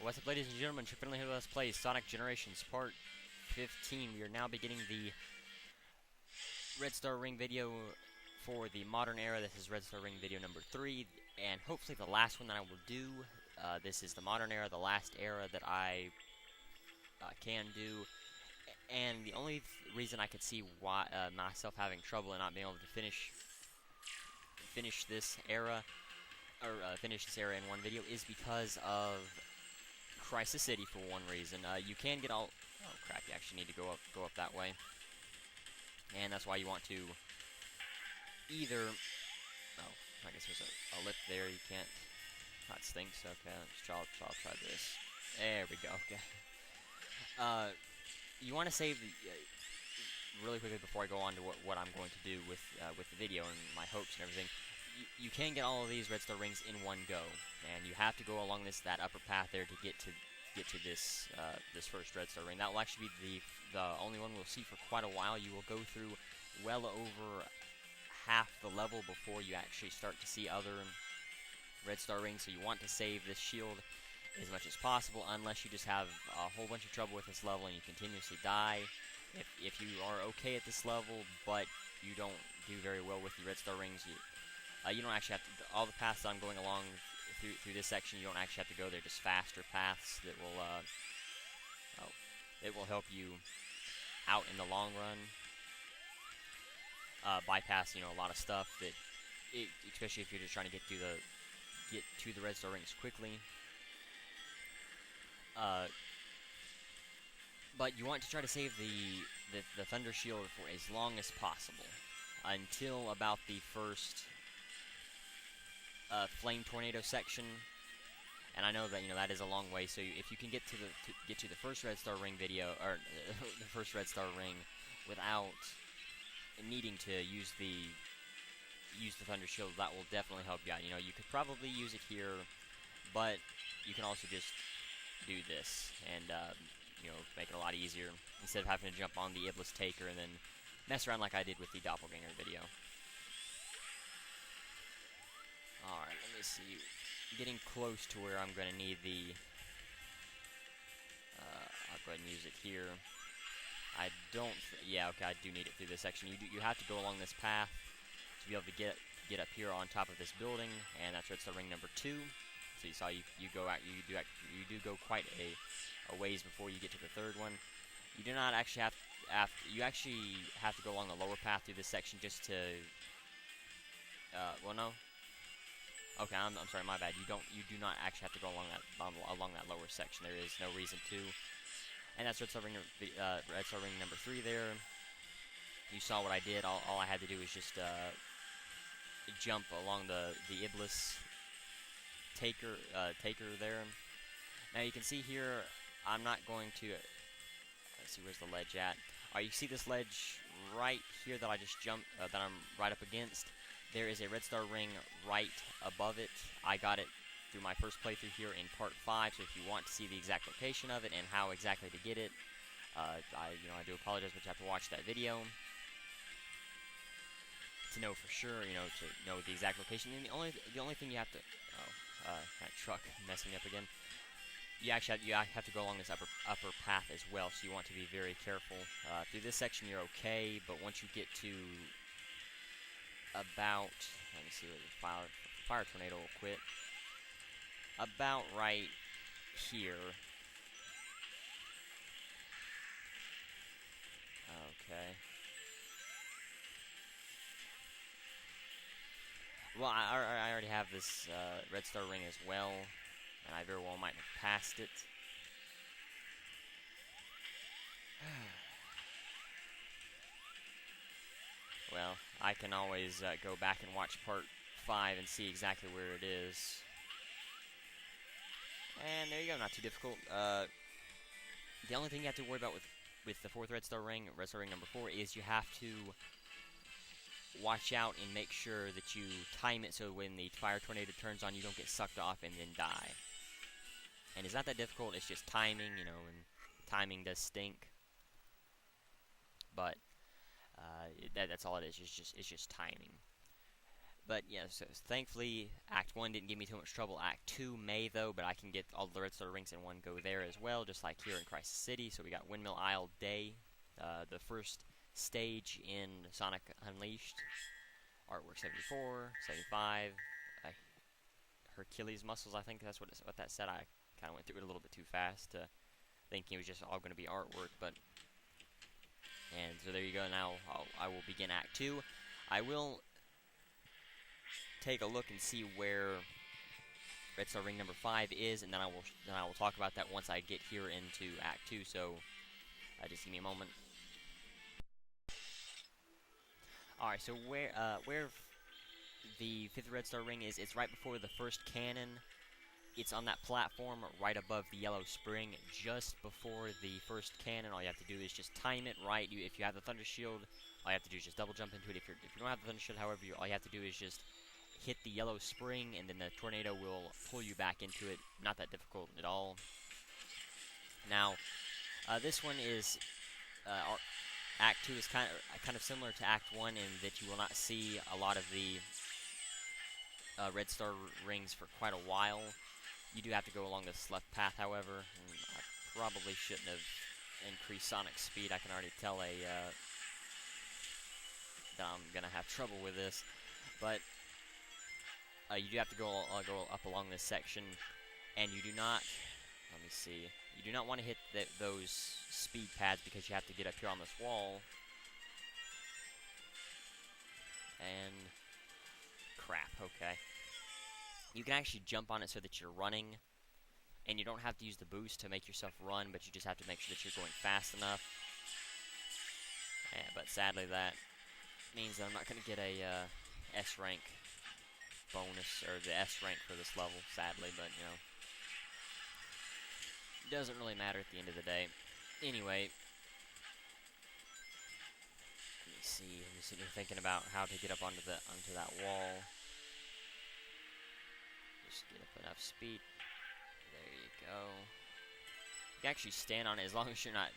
What's up, ladies and gentlemen? ChuckfinleLP here. Let's play Sonic Generations Part 15. We are now beginning the Red Star Ring video for the modern era. This is Red Star Ring video number 3, and hopefully the last one that I will do. This is the modern era, the last era that I can do. And the only reason I could see why myself having trouble and not being able to finish this era, or finish this era in one video, is because of Crisis City for one reason. You can get all... Oh crap, you actually need to go up that way. And that's why you want to either... Oh, I guess there's a lip there, you can't... That stinks, okay, I'll try this. There we go, okay. You want to save the... really quickly before I go on to what I'm going to do with the video and my hopes and everything. You can get all of these Red Star Rings in one go, and you have to go along that upper path there to get to this this first Red Star Ring. That will actually be the only one we'll see for quite a while. You will go through well over half the level before you actually start to see other Red Star Rings. So you want to save this shield as much as possible, unless you just have a whole bunch of trouble with this level and you continuously die. If you are okay at this level, but you don't do very well with the Red Star Rings, you don't actually have to. All the paths that I'm going along through this section, you don't actually have to go. They're just faster paths that will it will help you out in the long run. Bypass, a lot of stuff that, especially if you're just trying to get to the Red Star Rings quickly. But you want to try to save the Thunder Shield for as long as possible, until about the first Flame Tornado section. And I know that that is a long way. So if you can get to the first Red Star Ring video, or the first Red Star Ring, without needing to use the Thunder Shield, that will definitely help you out. You could probably use it here, but you can also just do this and make it a lot easier instead of having to jump on the Iblis Taker and then mess around like I did with the Doppelganger video. Alright, let me see. Getting close to where I'm going to need the... I'll go ahead and use it here. I don't... Yeah, okay, I do need it through this section. You have to go along this path to be able to get up here on top of this building, and that's Red Star Ring number 2. So you saw you do go quite a ways before you get to the third one. You do not actually you actually have to go along the lower path through this section just to... well, no. Okay, I'm sorry, my bad. You do not actually have to go along that lower section. There is no reason to. And that's Red Star Ring number 3 there. You saw what I did. All I had to do was just jump along the Iblis Taker there. Now you can see here, I'm not going to. Let's see, where's the ledge at? You see this ledge right here that I just jumped, that I'm right up against. There is a Red Star Ring right above it. I got it through my first playthrough here in Part 5, so if you want to see the exact location of it and how exactly to get it, I do apologize, but you have to watch that video to know for sure, to know the exact location. And the only thing you have to... Oh, that truck messing me up again. You actually have to go along this upper path as well, so you want to be very careful. Through this section you're okay, but once you get to about, let me see what the fire tornado will quit. About right here. Okay. Well, I already have this Red Star Ring as well, and I very well might have passed it. Well, I can always go back and watch Part 5 and see exactly where it is. And there you go, not too difficult. The only thing you have to worry about with the 4th Red Star Ring number 4, is you have to watch out and make sure that you time it so when the fire tornado turns on, you don't get sucked off and then die. And it's not that difficult, it's just timing, and timing does stink. But... that's all it is. It's just timing. But yeah, so thankfully Act 1 didn't give me too much trouble. Act 2 may though, but I can get all the Red Star rings in one go there as well, just like here in Crisis City. So we got Windmill Isle Day, the first stage in Sonic Unleashed. Artwork 74, 75, Hercules muscles, I think that's what that said. I kind of went through it a little bit too fast, thinking it was just all going to be artwork, but... And so there you go. Now I will begin Act 2. I will take a look and see where Red Star Ring number 5 is, and then I will talk about that once I get here into Act 2. So just give me a moment. All right. So where the 5th Red Star Ring is, it's right before the first cannon. It's on that platform right above the yellow spring, just before the first cannon. All you have to do is just time it right. If you have the Thunder Shield, all you have to do is just double jump into it. If you don't have the Thunder Shield, however, all you have to do is just hit the yellow spring, and then the tornado will pull you back into it. Not that difficult at all. Now, this one is Act 2 is kind of similar to Act 1 in that you will not see a lot of the Red Star rings for quite a while. You do have to go along this left path, however, and I probably shouldn't have increased Sonic's speed. I can already tell that I'm going to have trouble with this, but you do have to go up along this section, and you do not, let me see, you do not want to hit those speed pads because you have to get up here on this wall, and crap, okay. You can actually jump on it so that you're running, and you don't have to use the boost to make yourself run, but you just have to make sure that you're going fast enough. But sadly, that means that I'm not going to get a S rank bonus, or the S rank for this level, sadly, but, you know, it doesn't really matter at the end of the day. Anyway, let me see, I'm sitting here thinking about how to get up onto that wall. Just get up enough speed. There you go. You can actually stand on it as long as you're not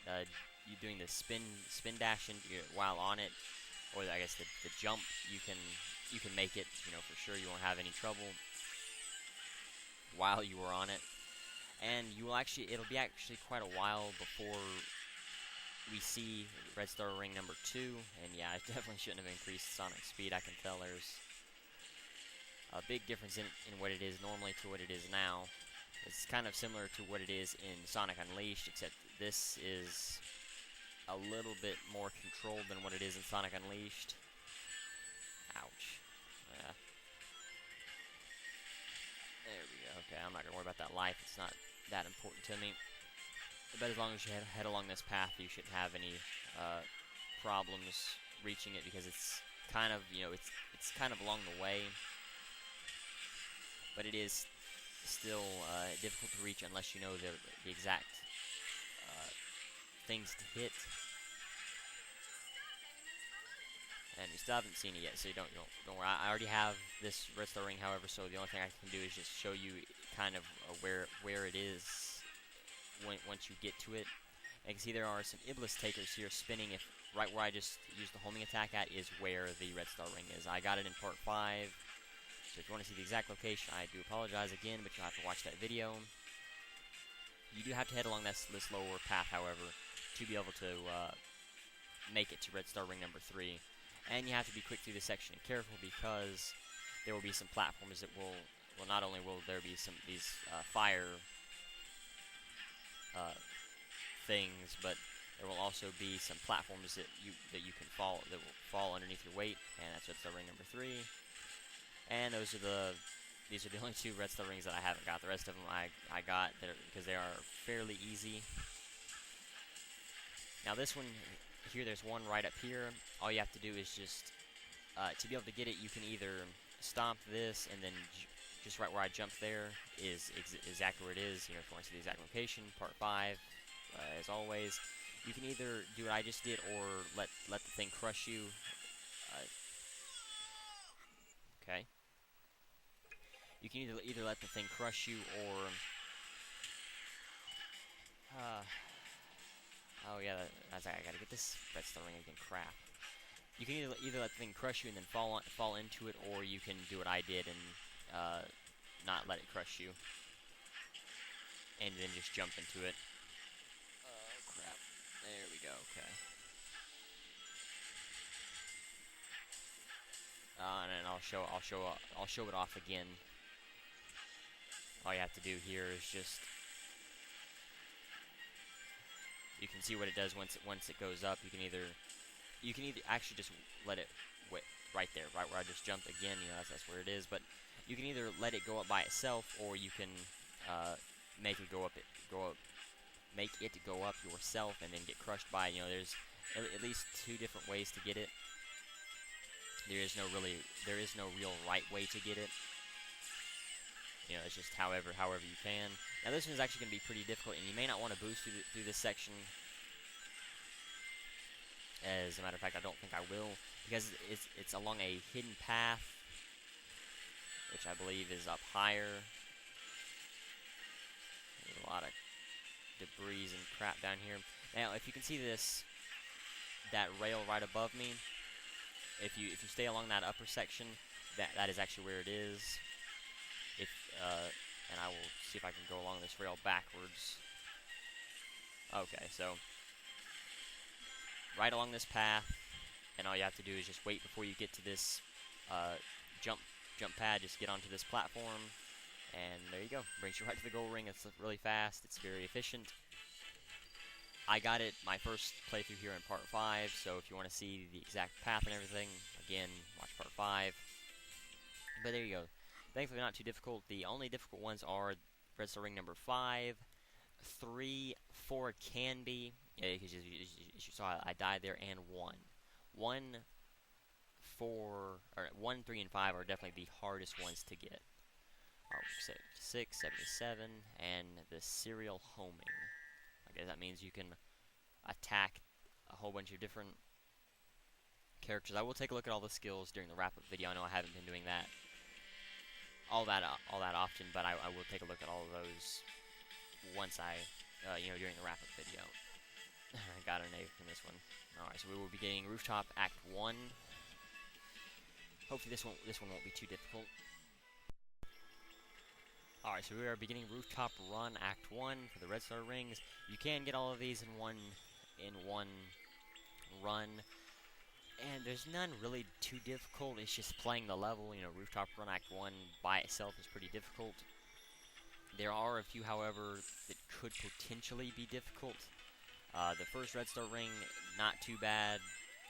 you doing the spin dash while on it, or I guess the jump. You can make it. You know, for sure you won't have any trouble while you were on it. And it'll be actually quite a while before we see Red Star Ring number 2. And yeah, I definitely shouldn't have increased Sonic's speed. I can tell there's a big difference in what it is normally to what it is now. It's kind of similar to what it is in Sonic Unleashed, except this is a little bit more controlled than what it is in Sonic Unleashed. Ouch. Yeah. There we go. Okay, I'm not going to worry about that life. It's not that important to me. But as long as you head along this path, you shouldn't have any problems reaching it, because it's kind of, you know, it's kind of along the way. But it is still difficult to reach unless you know the exact things to hit. And we still haven't seen it yet, so don't worry. I already have this Red Star Ring, however, so the only thing I can do is just show you kind of where it is once you get to it. And you can see there are some Iblis takers here spinning. Right where I just used the homing attack at is where the Red Star Ring is. I got it in part 5. So if you want to see the exact location, I do apologize again, but you'll have to watch that video. You do have to head along this lower path, however, to be able to make it to Red Star Ring number 3. And you have to be quick through this section and careful, because there will be some platforms that will not only will there be these fire things, but there will also be some platforms that you can that will fall underneath your weight, and that's Red Star Ring number 3. And these are the only 2 Red Star Rings that I haven't got. The rest of them I got because they are fairly easy. Now this one here, there's one right up here. All you have to do is just to be able to get it, you can either stomp this, and then just right where I jumped there is exactly where it is. You know, if you want to see the exact location, part 5, as always. You can either do what I just did, or let the thing crush you. Okay. You can either let the thing crush you, or oh yeah, I gotta get this Red Star Ring again. Crap. You can either let the thing crush you and then fall into it, or you can do what I did and not let it crush you, and then just jump into it. Oh crap! There we go. Okay. And then I'll show it off again. All you have to do here is just, you can see what it does once it goes up. You can either actually just let it right there, right where I just jumped again. You know, that's where it is. But you can either let it go up by itself, or you can make it go up yourself and then get crushed by it. You know, there's at least 2 different ways to get it. There is no real right way to get it. You know, it's just however you can. Now this one is actually going to be pretty difficult, and you may not want to boost through this section. As a matter of fact, I don't think I will, because it's along a hidden path, which I believe is up higher. There's a lot of debris and crap down here. Now, if you can see that rail right above me, if you stay along that upper section, that is actually where it is. And I will see if I can go along this rail backwards. Okay, so right along this path, and all you have to do is just wait before you get to this jump pad. Just get onto this platform, and there you go. Brings you right to the gold ring. It's really fast. It's very efficient. I got it my first playthrough here in part 5, so if you want to see the exact path and everything, again, watch part 5. But there you go. Thankfully not too difficult. The only difficult ones are Red Star Ring number 5, 3, 4 can be, because as you saw, I died there, and 1. 1, 3, and 5 are definitely the hardest ones to get. 6, 77, and the serial homing. I guess that means you can attack a whole bunch of different characters. I will take a look at all the skills during the wrap-up video. I know I haven't been doing that all that often, but I will take a look at all of those once during the wrap-up video. I got an A from this one. Alright, so we will be getting Rooftop Act 1. Hopefully this one won't be too difficult. Alright, so we are beginning Rooftop Run Act 1 for the Red Star Rings. You can get all of these in one run, and there's none really too difficult. It's just playing the level. You know, Rooftop Run Act 1 by itself is pretty difficult. There are a few, however, that could potentially be difficult. The first Red Star Ring, not too bad,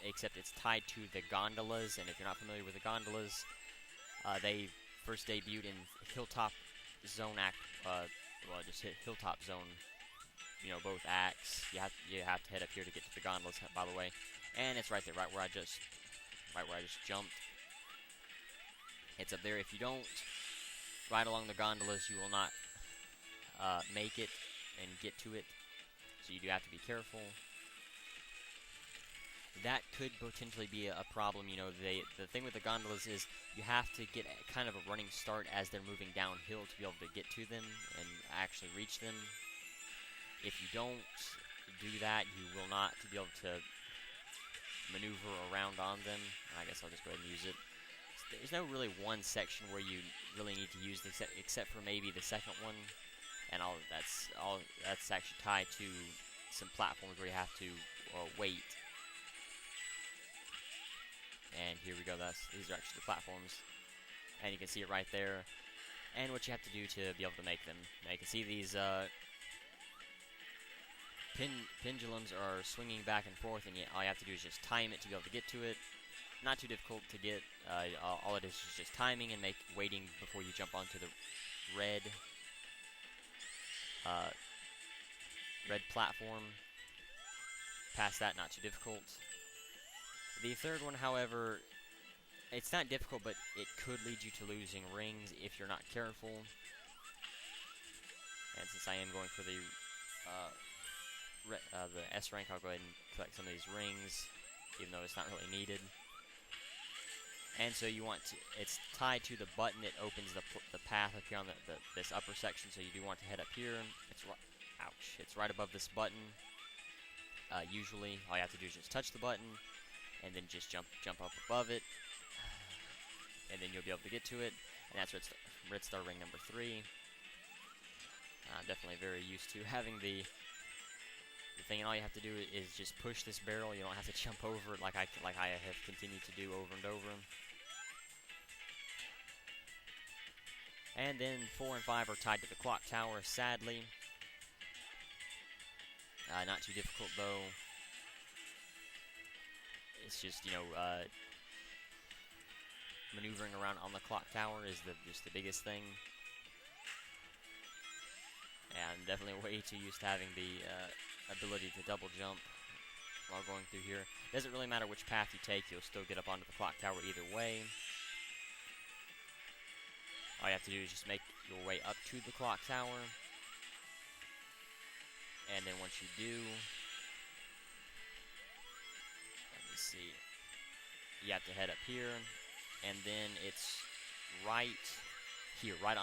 except it's tied to the gondolas, and if you're not familiar with the gondolas, they first debuted in Hilltop Zone Act, just hit Hilltop Zone, you know, both acts. You have to head up here to get to the gondolas, by the way, and it's right there, right where I just jumped. It's up there. If you don't ride along the gondolas, you will not make it and get to it, so you do have to be careful. That could potentially be a problem. You know, the thing with the gondolas is you have to get kind of a running start as they're moving downhill to be able to get to them and actually reach them. If you don't do that, you will not be able to maneuver around on them. I guess I'll just go ahead and use it. There's no really one section where you really need to use this, except for maybe the second one, and that's actually tied to some platforms where you have to wait. And here we go, these are actually the platforms. And you can see it right there. And what you have to do to be able to make them. Now you can see these pendulums are swinging back and forth, and all you have to do is just time it to be able to get to it. Not too difficult to get. All it is just timing and waiting before you jump onto the red platform. Past that, not too difficult. The third one, however, it's not difficult, but it could lead you to losing rings if you're not careful. And since I am going for the S rank, I'll go ahead and collect some of these rings, even though it's not really needed. And so you want to, it's tied to the button that opens the path up here on this upper section, so you do want to head up here. It's right above this button. Usually, all you have to do is just touch the button, and then just jump up above it, and then you'll be able to get to it. And that's Red Star ring number 3. I'm definitely very used to having the thing, and all you have to do is just push this barrel. You don't have to jump over it like I have continued to do over and over. And then 4 and 5 are tied to the clock tower, sadly. Not too difficult though. It's just, you know, maneuvering around on the clock tower is just the biggest thing. And definitely way too used to having the ability to double jump while going through here. Doesn't really matter which path you take, you'll still get up onto the clock tower either way. All you have to do is just make your way up to the clock tower. And then once you do, let me see, you have to head up here, and then it's right here, right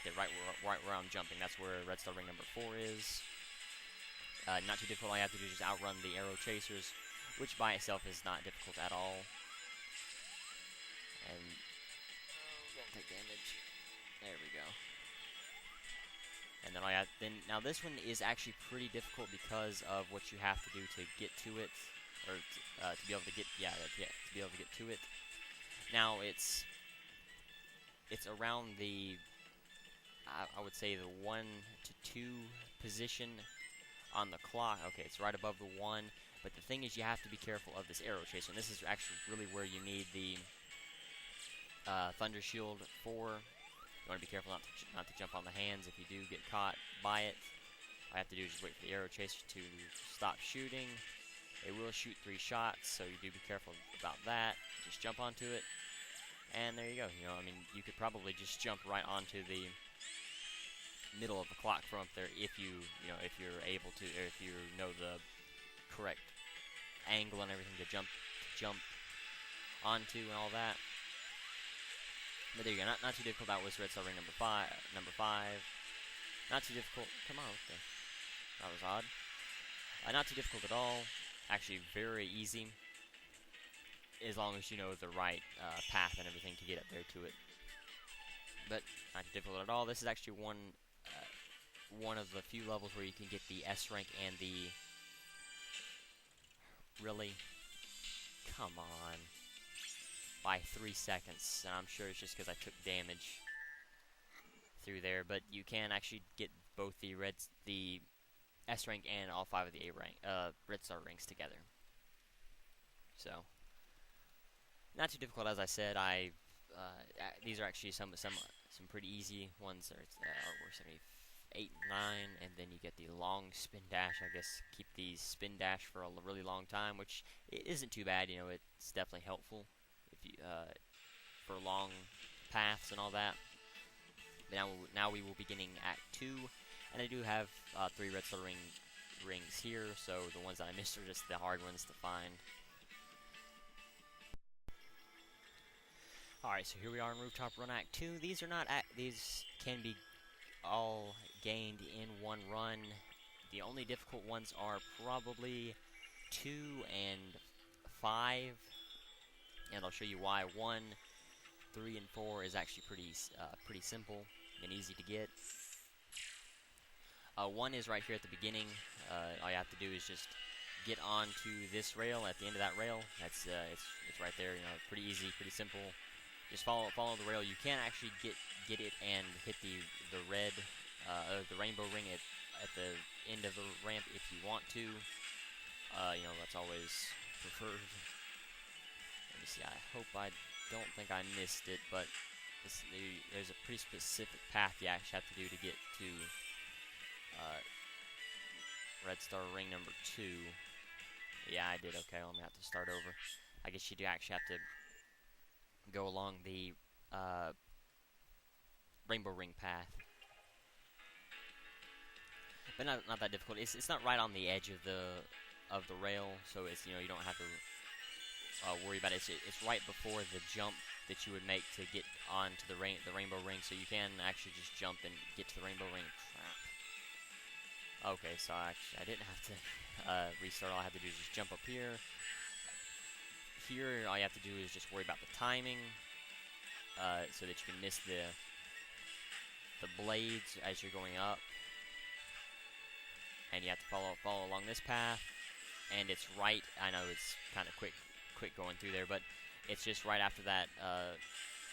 there, right where I'm jumping. That's where Red Star ring number 4 is. Not too difficult. All you have to do is just outrun the arrow chasers, which by itself is not difficult at all. And don't take damage. There we go. And then now this one is actually pretty difficult because of what you have to do to get to it, or to be able to get to be able to get to it. Now it's around the I would say the 1 to 2 position on the clock. Okay, it's right above the 1. But the thing is, you have to be careful of this arrow chaser. And this is actually really where you need the Thunder Shield for. You want to be careful not to jump on the hands if you do get caught by it. All I have to do is just wait for the arrow chaser to stop shooting. It will shoot 3 shots, so you do be careful about that. Just jump onto it, and there you go. You know, I mean, you could probably just jump right onto the middle of the clock from up there if you're able to, or if you know the correct angle and everything to jump onto and all that. But there you go, not too difficult. That was Red Star ring number 5. Not too difficult. Come on, okay. That was odd. Not too difficult at all. Actually, very easy. As long as you know the right path and everything to get up there to it. But not too difficult at all. This is actually one of the few levels where you can get the S rank and the... Really? Come on. By 3 seconds, and I'm sure it's just because I took damage through there, but you can actually get both the S rank and all 5 of the Red Star ranks together. So, not too difficult, as I said. These are actually some pretty easy ones. We're 78 and 9, and then you get the long spin dash. I guess keep the spin dash for a really long time, which it isn't too bad. You know, it's definitely helpful for long paths and all that. But now we will be beginning Act 2, and I do have 3 Red Star rings here, so the ones that I missed are just the hard ones to find. Alright, so here we are in Rooftop Run Act 2. These can be all gained in one run. The only difficult ones are probably 2 and 5. And I'll show you why. 1, 3, and 4 is actually pretty simple and easy to get. 1 is right here at the beginning. All you have to do is just get onto this rail. At the end of that rail, it's right there. You know, pretty easy, pretty simple. Just follow the rail. You can actually get it and hit the rainbow ring at the end of the ramp if you want to. You know, that's always preferred. Let me see, I don't think I missed it, but there's a pretty specific path you actually have to do to get to Red Star ring number 2. Yeah, I did. Okay, I'm gonna have to start over. I guess you do actually have to go along the rainbow ring path. But not that difficult. It's not right on the edge of the rail, so it's, you know, you don't have to worry about it. It's right before the jump that you would make to get onto the rainbow ring, so you can actually just jump and get to the rainbow ring. Crap. Okay, so actually I didn't have to restart. All I had to do is just jump up here, here, all you have to do is just worry about the timing, so that you can miss the blades as you're going up. And you have to follow along this path, and it's right. I know it's kind of quick going through there, but it's just right after that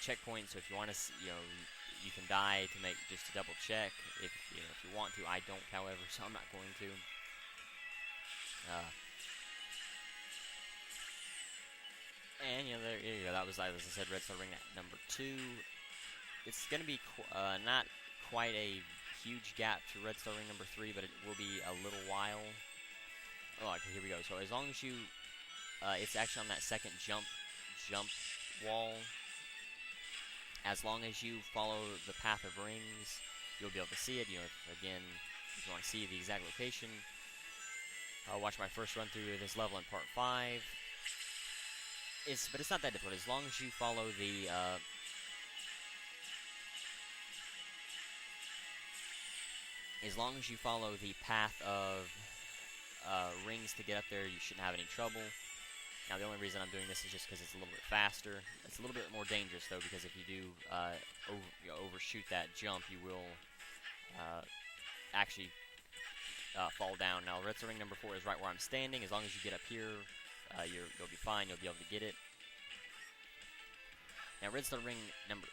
checkpoint. So if you want to, you can die to make just to double check if you want to. I don't, however, so I'm not going to. And there you go. That was, as I said, redstone ring number 2. It's gonna be not quite a huge gap to redstone ring number 3, but it will be a little while. Oh, okay, here we go. So as long as you, it's actually on that second jump wall. As long as you follow the path of rings, you'll be able to see it. Again, if you want to see the exact location, watch my first run through this level in part 5. But it's not that difficult. As long as you follow the path of rings to get up there, you shouldn't have any trouble. Now, the only reason I'm doing this is just because it's a little bit faster. It's a little bit more dangerous, though, because if you do overshoot that jump, you will actually fall down. Now, redstone ring number 4 is right where I'm standing. As long as you get up here, you'll be fine. You'll be able to get it. Now, redstone ring number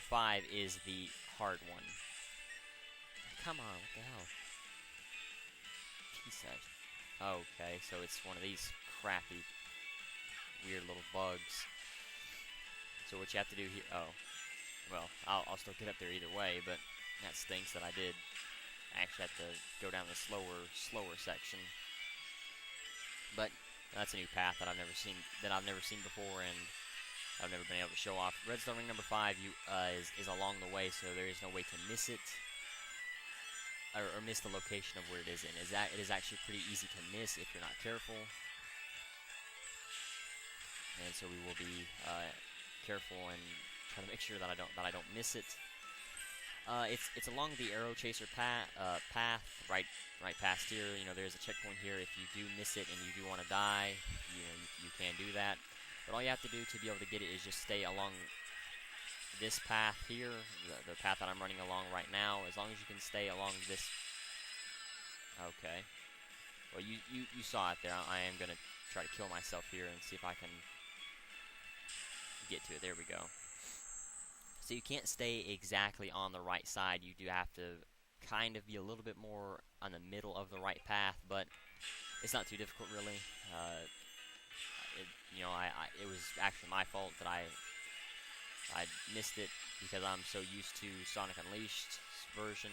5 is the hard one. Come on, what the hell? He said. Okay, so it's one of these crappy, weird little bugs. So what you have to do here? Oh, well, I'll still get up there either way, but that stinks that I did actually have to go down the slower section. But that's a new path that I've never seen before, and I've never been able to show off. Redstone ring number 5 is along the way, so there is no way to miss it. Or miss the location of where it is in. It is actually pretty easy to miss if you're not careful. And so we will be careful and try to make sure that I don't miss it. It's along the arrow chaser path right past here. There's a checkpoint here. If you do miss it and you do want to die, you can do that. But all you have to do to be able to get it is just stay along this path here, the path that I'm running along right now. As long as you can stay along this. Okay. Well, you saw it there. I am gonna try to kill myself here and see if I can get to it. There we go. So you can't stay exactly on the right side. You do have to kind of be a little bit more on the middle of the right path, but it's not too difficult really. It was actually my fault that I missed it because I'm so used to Sonic Unleashed's version.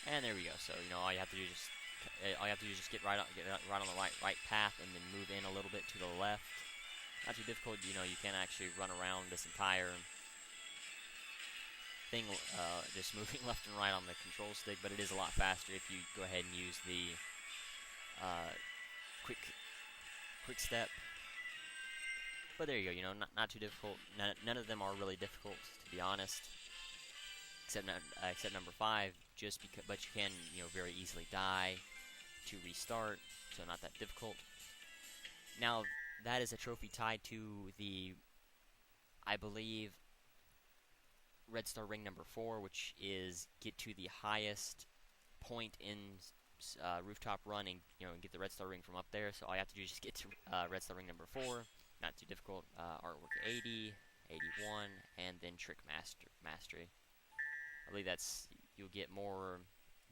And there we go. So all you have to do is just get right on the right path and then move in a little bit to the left. Not too difficult. You can actually run around this entire thing just moving left and right on the control stick, but it is a lot faster if you go ahead and use the quick step. But there you go, not too difficult. None of them are really difficult, to be honest, except number 5. But you can, very easily die to restart, so not that difficult. Now, that is a trophy tied to the, I believe, redstone ring number 4, which is get to the highest point in rooftop run and get the redstone ring from up there. So all you have to do is just get to redstone ring number 4. Not too difficult. Artwork 80, 81, and then trick mastery. I believe you'll get more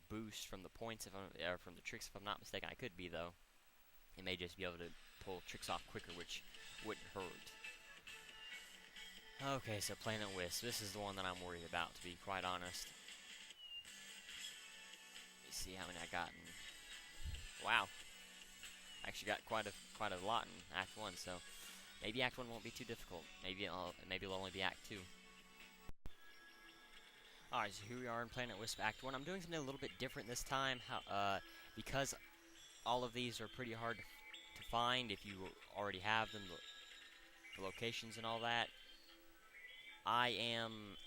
boost from the points from the tricks if I'm not mistaken. I could be though. You may just be able to pull tricks off quicker, which wouldn't hurt. Okay, so Planet Wisp. This is the one that I'm worried about, to be quite honest. Let's see how many I got in. Wow. Actually got quite a lot in Act 1, so maybe Act 1 won't be too difficult. Maybe it'll only be Act 2. Alright, so here we are in Planet Wisp Act 1. I'm doing something a little bit different this time, because all of these are pretty hard to find if you already have them, the locations and all that. I am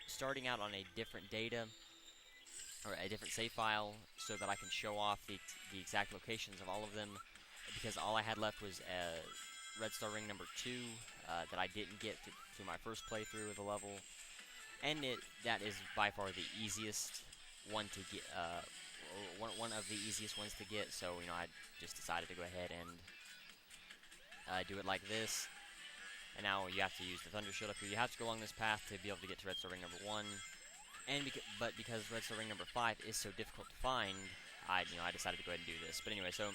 starting out on a different data, or a different save file, so that I can show off the exact locations of all of them, because all I had left was Red Star Ring number 2 that I didn't get through my first playthrough of the level, and that is by far the easiest one to get. One of the easiest ones to get. So I just decided to go ahead and do it like this. And now you have to use the Thunder Shield up here. You have to go along this path to be able to get to Red Star Ring number 1. And because Red Star Ring number 5 is so difficult to find, I decided to go ahead and do this. But anyway, so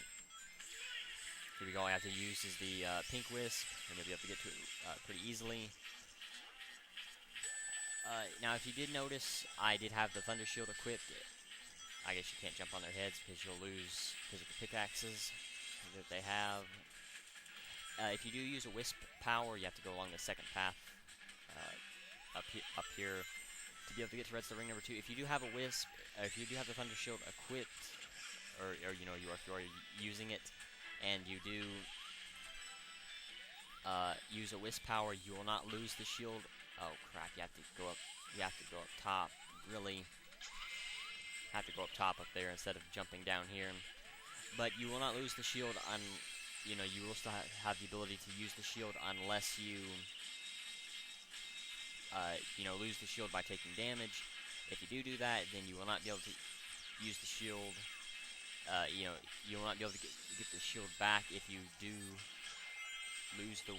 here we go. All I have to use is the Pink Wisp, and you'll be able to get to it pretty easily. Now, if you did notice, I did have the Thunder Shield equipped. I guess you can't jump on their heads because you'll lose because of the pickaxes that they have. If you do use a Wisp power, you have to go along the second path up here to be able to get to Red Star Ring number 2. If you do have a Wisp, if you do have the Thunder Shield equipped, or if you are using it, and you do use a Wisp power, you will not lose the shield. Oh crap! You have to go up. You have to go up top. Really, have to go up top up there instead of jumping down here. But you will not lose the shield on. You will still have the ability to use the shield unless you lose the shield by taking damage. If you do that, then you will not be able to use the shield. You will not be able to get the shield back if you do lose the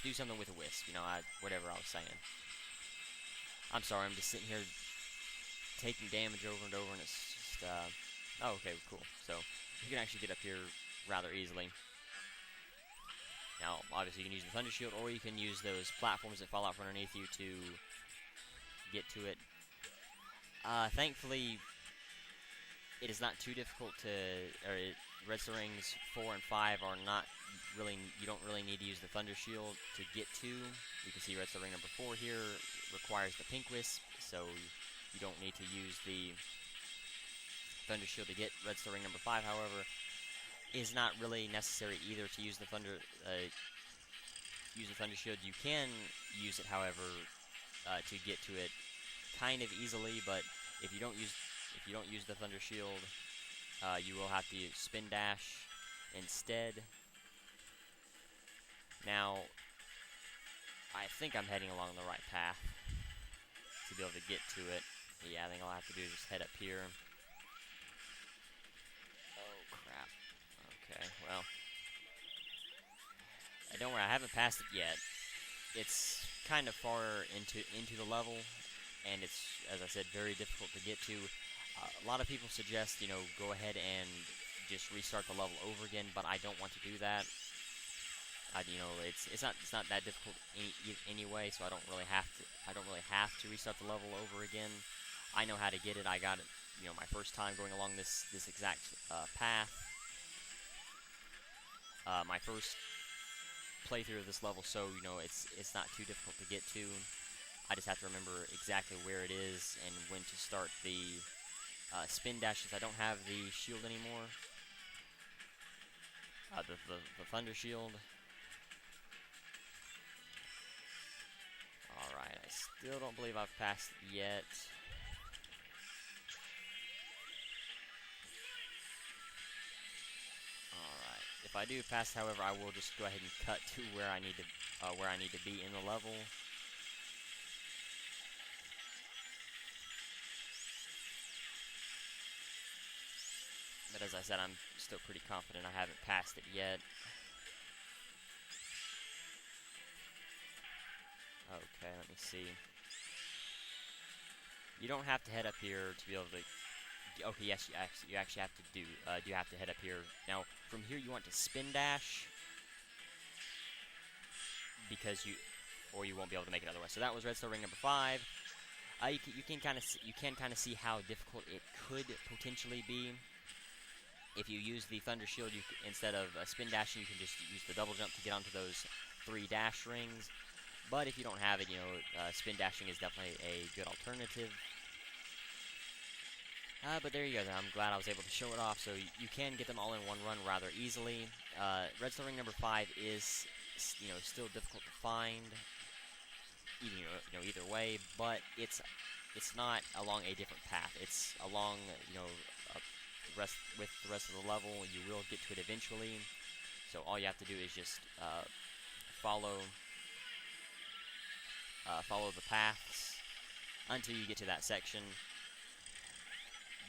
do something with a Wisp. Whatever I was saying. I'm sorry. I'm just sitting here taking damage over and over, and it's just oh, okay, cool. So you can actually get up here rather easily. Now, obviously, you can use the Thunder Shield, or you can use those platforms that fall out from underneath you to get to it. Thankfully, it is not too difficult to. Red Star Rings 4 and 5 are not really. You don't really need to use the Thunder Shield to get to. You can see Red Star Ring number 4 here requires the Pink Wisp, so you don't need to use the Thunder Shield to get Red Star Ring number 5. However, is not really necessary either to use the Thunder Shield. You can use it, however, to get to it kind of easily. But if you don't use the Thunder Shield, you will have to spin dash instead. Now, I think I'm heading along the right path to be able to get to it. Yeah, I think all I have to do is just head up here. Oh, crap. Okay, well. Don't worry, I haven't passed it yet. It's kind of far into the level, and it's, as I said, very difficult to get to. A lot of people suggest, go ahead and just restart the level over again, but I don't want to do that. It's not that difficult anyway, so I don't really have to restart the level over again. I know how to get it. I got it, my first time going along this exact path. My first playthrough of this level, so it's not too difficult to get to. I just have to remember exactly where it is and when to start the spin dashes. I don't have the shield anymore. The Thunder Shield. Alright, I still don't believe I've passed it yet. Alright, if I do pass, however, I will just go ahead and cut to where I need to be in the level. But as I said, I'm still pretty confident I haven't passed it yet. Okay, let me see. You don't have to head up here to be able to. Okay, yes, you actually have to do have to head up here. Now, from here, you want to spin dash because you won't be able to make it otherwise. So that was Red Star Ring number 5. You can kind of see how difficult it could potentially be. If you use the Thunder Shield, instead of spin dashing, you can just use the double jump to get onto those 3 dash rings. But if you don't have it, spin dashing is definitely a good alternative. But there you go. I'm glad I was able to show it off. So you can get them all in one run rather easily. Red Star Ring number 5 is, still difficult to find. either way, but it's not along a different path. It's along, with the rest of the level. You will get to it eventually. So all you have to do is just follow the paths until you get to that section.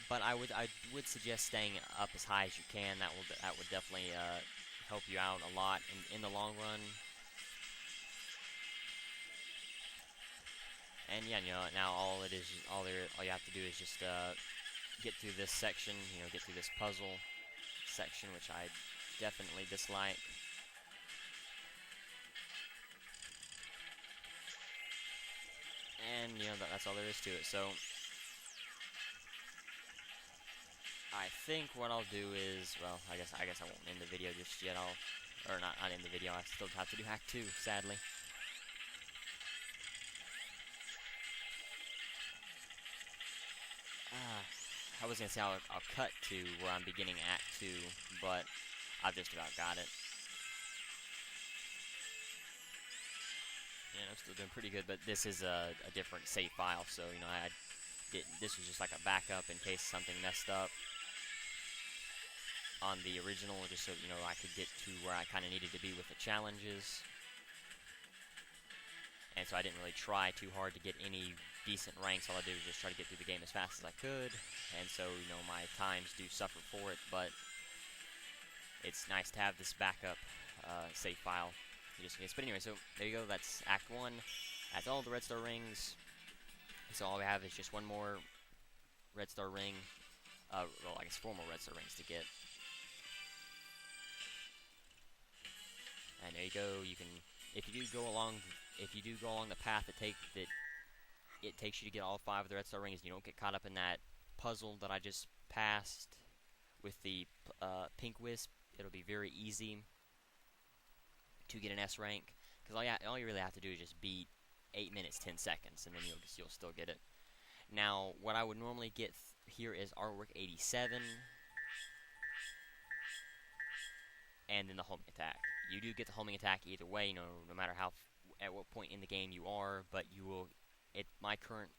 But I would suggest staying up as high as you can. That would definitely help you out a lot in the long run. And yeah, now all you have to do is just get through this section. Get through this puzzle section, which I definitely dislike. And that's all there is to it. So I think what I'll do is, well, I guess I won't end the video just yet. Or not end the video. I still have to do Act 2, sadly. I was gonna say I'll cut to where I'm beginning Act 2, but I've just about got it. I'm still doing pretty good, but this is a different save file, so this was just like a backup in case something messed up on the original, just so I could get to where I kind of needed to be with the challenges. And so I didn't really try too hard to get any decent ranks. All I did was just try to get through the game as fast as I could. And so, my times do suffer for it, but it's nice to have this backup save file just in case. But anyway, so there you go. That's Act 1. That's all the Red Star rings. So all we have is just one more Red Star ring. Well, I guess 4 more Red Star rings to get. And there you go. You can, if you do go along the path that it takes you to get all 5 of the Red Star rings, and you don't get caught up in that puzzle that I just passed with the pink wisp, it'll be very easy to get an S rank, because all you really have to do is just beat 8 minutes 10 seconds, and then you'll still get it. Now, what I would normally get here is artwork 87, and then the homing attack. You do get the homing attack either way, no matter at what point in the game you are, but you will. At my current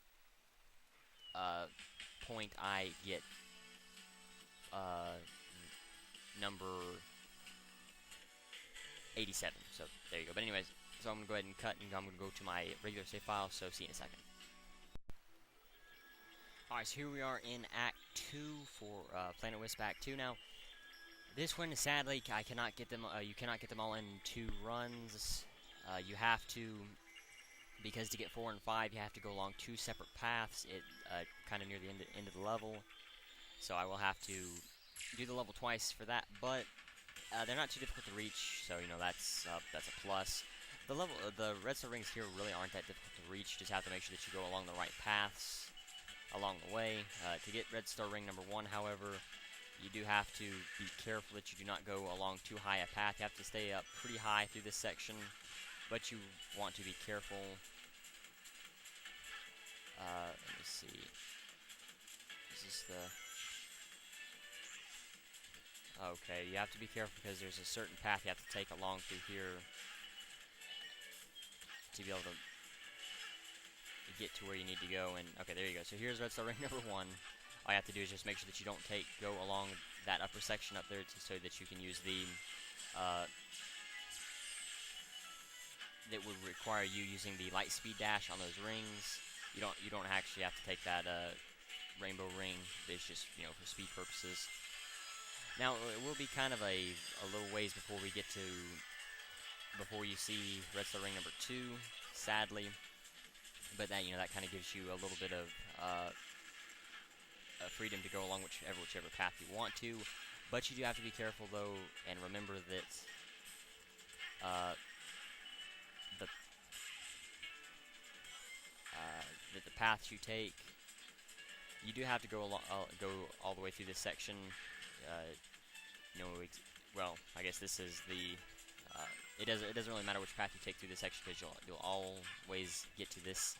point, I get number 87. So there you go. But anyways, so I'm gonna go ahead and cut, and I'm gonna go to my regular save file. So see you in a second. Alright, so here we are in Act 2 for Planet Wisp Act 2 now. This one, sadly, I cannot get them. You cannot get them all in 2 runs. You have to, because to get 4 and 5, you have to go along 2 separate paths. Kind of near the end of the level. So I will have to do the level twice for that. But they're not too difficult to reach. So that's a plus. The Red Star rings here really aren't that difficult to reach. You just have to make sure that you go along the right paths along the way. To get Red Star ring number 1, however, you do have to be careful that you do not go along too high a path. You have to stay up pretty high through this section, but you want to be careful. Let me see. This is the... Okay, you have to be careful because there's a certain path you have to take along through here to be able to get to where you need to go. And okay, there you go. So here's Red Star ring number 1. All you have to do is just make sure that you don't go along that upper section up there so that you can use the that would require you using the light speed dash on those rings. You don't actually have to take that rainbow ring. It's just for speed purposes. Now it will be kind of a little ways before you see Red Star ring number 2, sadly. But that that kind of gives you a little bit of freedom to go along whichever path you want to. But you do have to be careful though, and remember that the paths you take, you do have to go all the way through this section. Well, I guess this is the. It doesn't really matter which path you take through this section because you'll always get to this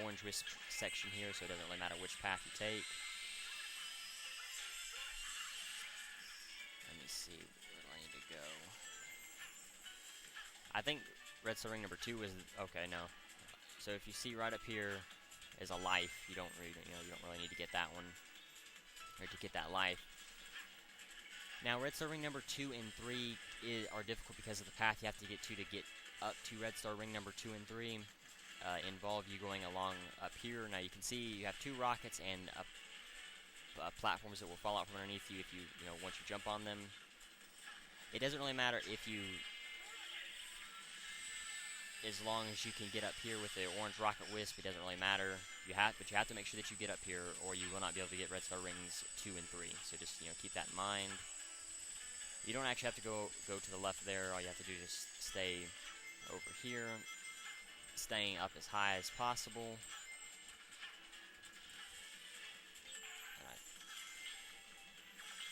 orange wisp section here, so it doesn't really matter which path you take. Let me see, where do I need to go? I think Red Star ring number 2 was okay. No, So if you see right up here is a life, you don't really need to get that one, or to get that life. Now, redstone ring number 2 and 3 are difficult because of the path you have to get up to redstone ring number 2 and 3. Involve you going along up here. Now you can see you have 2 rockets and platforms that will fall out from underneath you if once you jump on them. It doesn't really matter if you, as long as you can get up here with the orange rocket wisp, it doesn't really matter. But you have to make sure that you get up here, or you will not be able to get redstone rings 2 and 3. So just keep that in mind. You don't actually have to go to the left there. All you have to do is just stay over here, staying up as high as possible.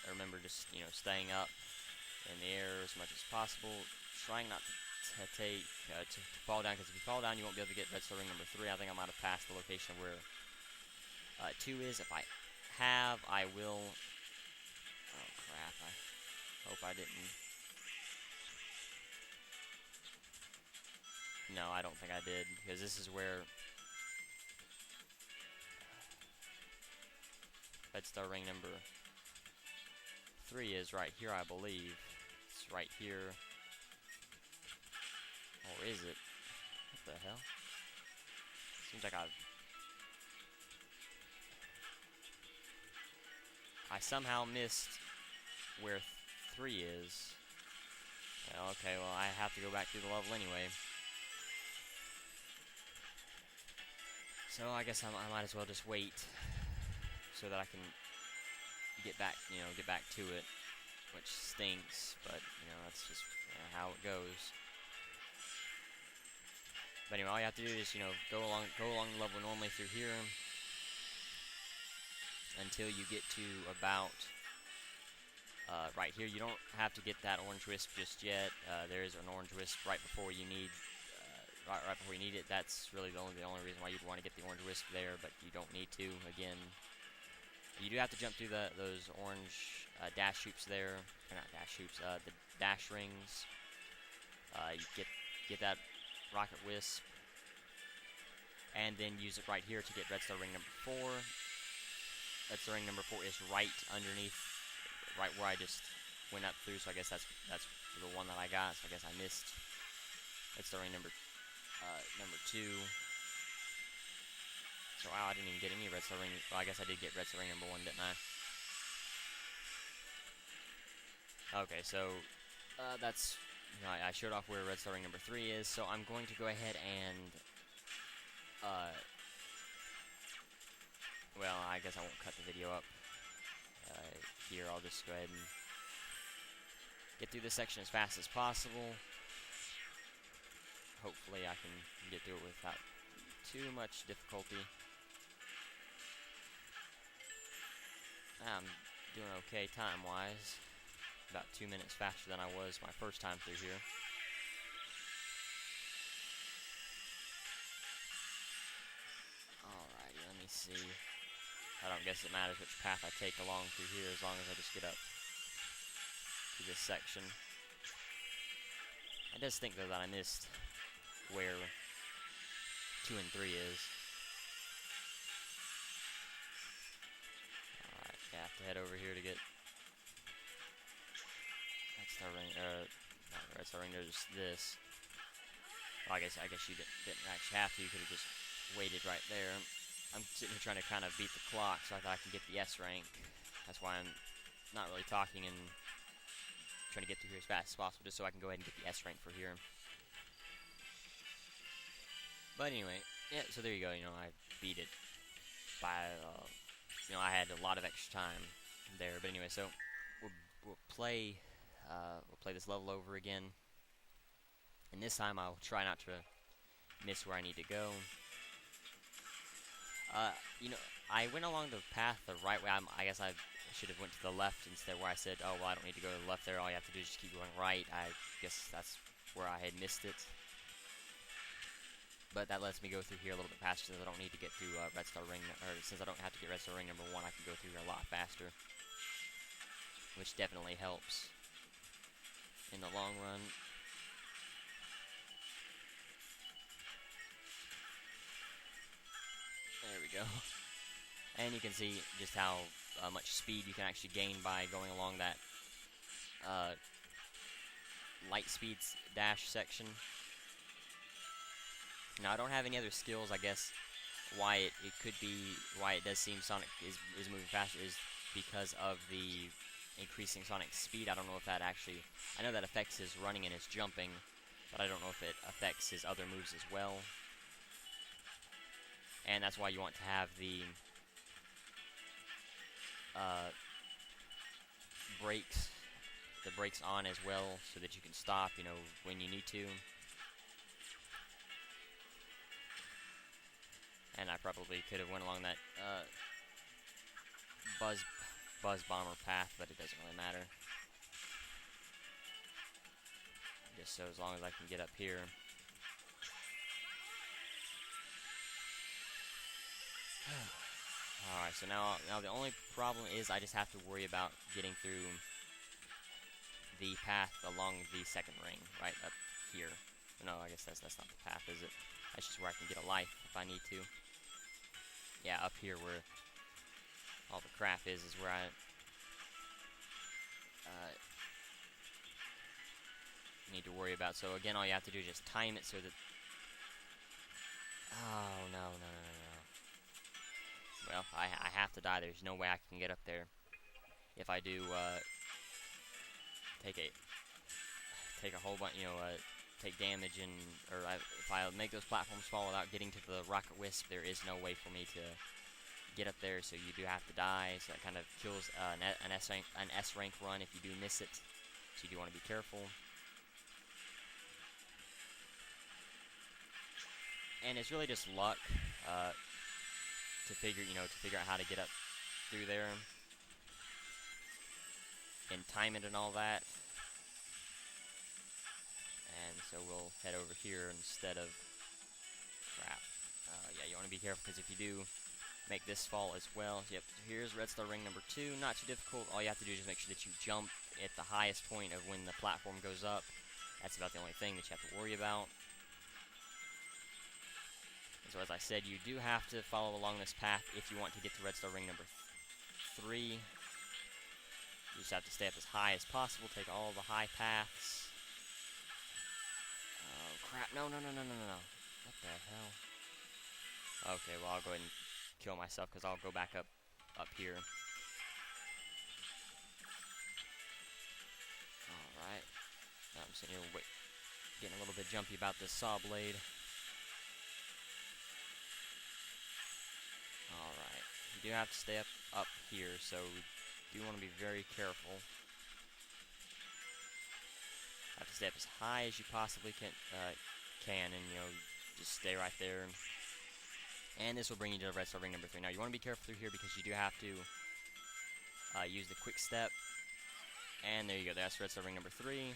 I remember just staying up in the air as much as possible, trying not to fall down, because if you fall down, you won't be able to get redstone ring number 3. I think I might have passed the location where 2 is. If I have, I will. Oh crap! I hope I didn't. No, I don't think I did, because this is where redstone ring number 3 is, right here, I believe. It's right here. Or is it? What the hell? Seems like I somehow missed where 3 is. Okay, well, I have to go back through the level anyway. So I guess I might as well just wait so that I can get back to it, which stinks, but that's just how it goes. But anyway, all you have to do is go along the level normally through here until you get to about right here. You don't have to get that orange wisp just yet. There is an orange wisp right before you need right before you need it. That's really the only reason why you'd want to get the orange wisp there, but you don't need to. Again, you do have to jump through those orange dash hoops there, or not dash hoops, the dash rings. You get that rocket wisp, and then use it right here to get redstone ring number 4. Redstone ring number 4 is right underneath, right where I just went up through. So I guess that's the one that I got. So I guess I missed redstone ring number 2. So wow, I didn't even get any redstone ring. Well, I guess I did get redstone ring number 1, didn't I? Okay, so that's I showed off where redstone ring number 3 is. So I'm going to go ahead and well, I guess I won't cut the video up here. I'll just go ahead and get through this section as fast as possible. Hopefully I can get through it without too much difficulty. I'm doing okay time-wise. About 2 minutes faster than I was my first time through here. Alrighty, let me see. I don't guess it matters which path I take along through here, as long as I just get up to this section. I just think, though, that I missed where 2 and 3 is. Alright, yeah, I have to head over here to get redstone ring, not redstone ring, there's this. Well, I guess you didn't actually have to. You could have just waited right there. I'm sitting here trying to kind of beat the clock so I thought I can get the S rank. That's why I'm not really talking and trying to get through here as fast as possible, just so I can go ahead and get the S rank for here. But anyway, yeah, so there you go. I beat it by, I had a lot of extra time there. But anyway, so we'll play this level over again, and this time I'll try not to miss where I need to go. I went along the path the right way. I guess I should have went to the left instead, where I said, oh, well, I don't need to go to the left there. All you have to do is just keep going right. I guess that's where I had missed it. But that lets me go through here a little bit faster, since I don't need to get through redstone ring, or since I don't have to get redstone ring number 1, I can go through here a lot faster, which definitely helps in the long run. go. And you can see just how much speed you can actually gain by going along that light speeds dash section. Now, I don't have any other skills. I guess why it could be, why it does seem Sonic is moving faster is because of the increasing Sonic speed. I don't know if that actually, I know that affects his running and his jumping, but I don't know if it affects his other moves as well. And that's why you want to have the brakes on as well, so that you can stop, you know, when you need to. And I probably could have went along that buzz bomber path, but it doesn't really matter. Just so as long as I can get up here. Alright, so now the only problem is I just have to worry about getting through the path along the second ring, right up here. No, I guess that's not the path, is it? That's just where I can get a life if I need to. Yeah, up here where all the crap is where I need to worry about. So again, all you have to do is just time it so that... Oh, no. Well, I have to die. There's no way I can get up there. If I do take a whole bunch, you know, take damage, and if I make those platforms fall without getting to the rocket wisp, there is no way for me to get up there. So you do have to die. So that kind of kills an S rank run if you do miss it. So you do want to be careful. And it's really just luck to figure out how to get up through there and time it and all that. And so we'll head over here instead of... Crap. Yeah, you want to be careful, because if you do make this fall as well... Yep, here's Red Star Ring number 2. Not too difficult. All you have to do is just make sure that you jump at the highest point of when the platform goes up. That's about the only thing that you have to worry about. And so as I said, you do have to follow along this path if you want to get to Red Star Ring number 3. You just have to stay up as high as possible, take all the high paths. Oh, crap. No. What the hell? Okay, well, I'll go ahead and kill myself, because I'll go back up here. Alright. I'm sitting here getting a little bit jumpy about this saw blade. Alright. You do have to stay up here, so we do want to be very careful. Have to stay up as high as you possibly can, and, you know, just stay right there. And this will bring you to the Red Star Ring number 3. Now, you want to be careful through here, because you do have to use the quick step. And there you go. That's Red Star Ring number 3.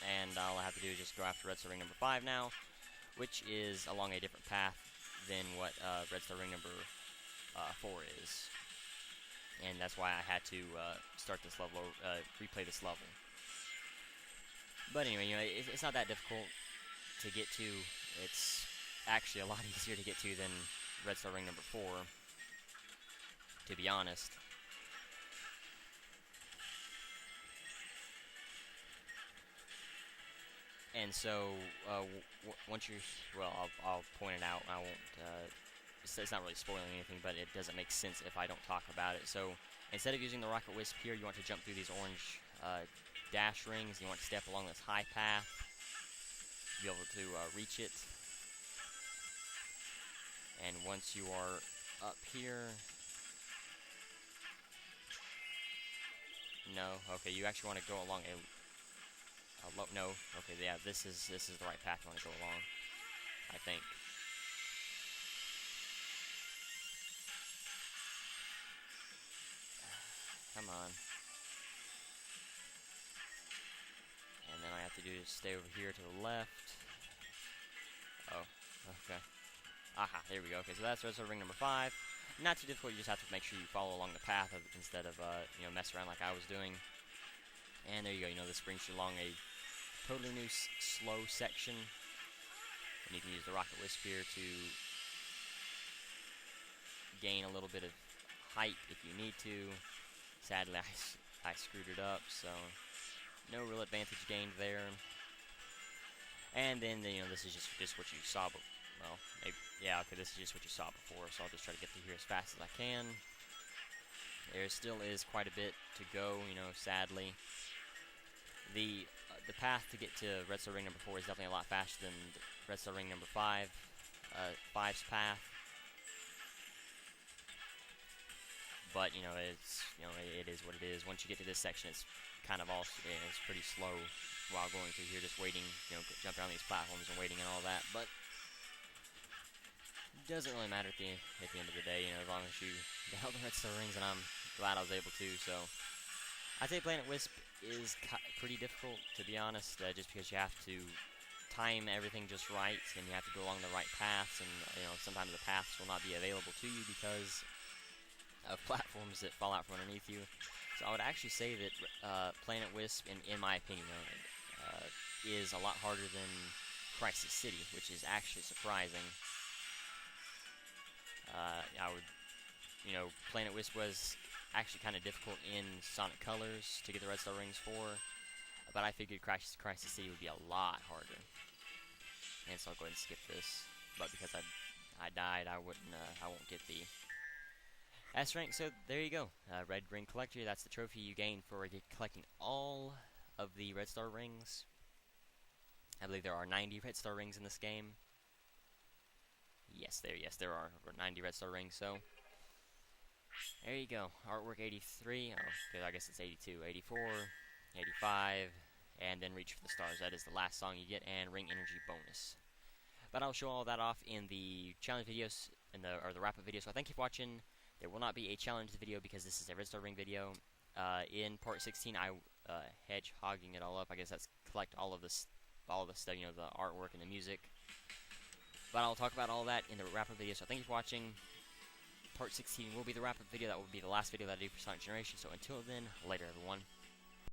And all I have to do is just go after Red Star Ring number 5 now, which is along a different path than what Red Star Ring number 4 is. And that's why I had to start this level, replay this level. But anyway, you know, it's not that difficult to get to. It's actually a lot easier to get to than Red Star Ring number 4, to be honest. And so, once you're... Well, I'll point it out. I won't... It's not really spoiling anything, but it doesn't make sense if I don't talk about it. So, instead of using the rocket wisp here, you want to jump through these orange dash rings. You want to step along this high path to be able to reach it. And once you are up here... No, okay, you actually want to go along a no, okay, yeah, this is the right path you want to go along, I think. Come on. And then all I have to do is stay over here to the left. Oh, okay. Aha, there we go. Okay, so that's Red Star Ring number 5. Not too difficult, you just have to make sure you follow along the path instead of, you know, mess around like I was doing. And there you go, you know, this brings you along a totally new slow section. And you can use the rocket wisp here to gain a little bit of height if you need to. Sadly, I screwed it up, so no real advantage gained there. And then, you know, this is just what you saw, well, maybe, yeah, okay, this is just what you saw before, so I'll just try to get through here as fast as I can. There still is quite a bit to go, you know, sadly. The path to get to Redstone Ring number 4 is definitely a lot faster than Redstone Ring number 5, 5's path. But, you know, it is what it is. Once you get to this section, it's kind of all, it's pretty slow while going through here, just waiting, you know, jumping on these platforms and waiting and all that. But it doesn't really matter at the end of the day, you know, as long as you get all the redstone rings, and I'm glad I was able to. So I'd say Planet Wisp is pretty difficult, to be honest, just because you have to time everything just right, and you have to go along the right paths, and, you know, sometimes the paths will not be available to you because of platforms that fall out from underneath you. So I would actually say that Planet Wisp, in my opinion, is a lot harder than Crisis City, which is actually surprising. I would, you know, Planet Wisp was actually kind of difficult in Sonic Colors to get the Redstone Rings for, but I figured Crisis City would be a lot harder. And so I'll go ahead and skip this. But because I died, I won't get the S rank. So there you go, Red Ring Collector. That's the trophy you gain for collecting all of the Red Star Rings. I believe there are 90 Red Star Rings in this game. Yes, there are over 90 Red Star Rings. So there you go. Artwork 83. Oh, I guess it's 82, 84, 85, and then Reach for the Stars. That is the last song you get, and Ring Energy bonus. But I'll show all that off in the challenge videos, or the wrap-up video. So thank you for watching. There will not be a challenge video because this is a Redstone Ring video. In part 16, I hedgehogging it all up. I guess that's collect all of the stuff, you know, the artwork and the music. But I'll talk about all that in the wrap-up video. So thank you for watching. Part 16 will be the wrap-up video. That will be the last video that I do for Sonic Generation. So until then, later, everyone.